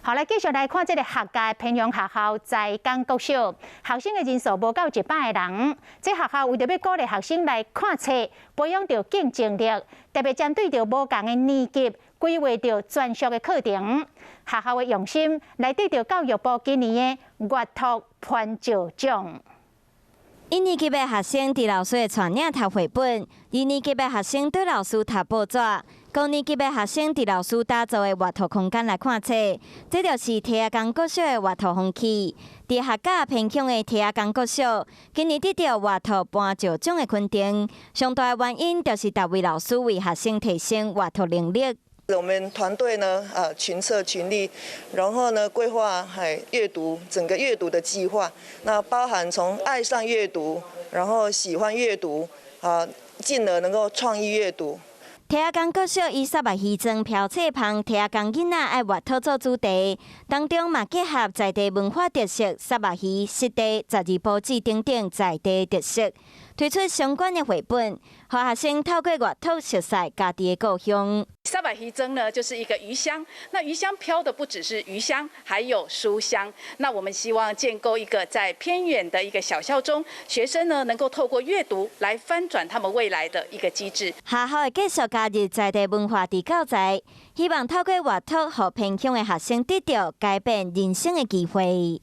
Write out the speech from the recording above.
好，来继续来看这个客家偏乡学校在港国小，学生的人数无到100个人。这学校为着要鼓励学生来看册，培养着竞争力，特别针对着无同的年级，规划着专属的课程。学校的用心来得到教育部今年的阅读颁照奖。 1年级的学生伫老师的带领读绘本，2年级的学生对老师读报纸，高年级的学生伫老师打造的阅读空间来看册。这就是提亚港国小的阅读风气。伫客家偏乡的提亚港国小，今年得到阅读颁照奖的肯定，上大的原因就是大位老师为学生提升阅读能力。 我们团队呢，群策群力，然后呢规划阅读整个阅读的计划，那包含从爱上阅读，然后喜欢阅读，进而能够创意阅读。 提亚港国小以沙白鱼庄漂册旁提亚港囡仔爱阅读做主题，当中嘛结合在地文化特色、沙白鱼、湿地、12部志等等在地特色，推出相关的绘本，让学生透过阅读熟悉家己的故乡。 沙白鱼蒸呢，就是一个鱼香。那鱼香飘的不只是鱼香，还有书香。那我们希望建构一个在偏远的一个小校中，学生呢能够透过阅读来翻转他们未来的一个机制。学校会继续加入在地文化伫教材，希望透过阅读，让偏乡的学生得到改变人生的机会。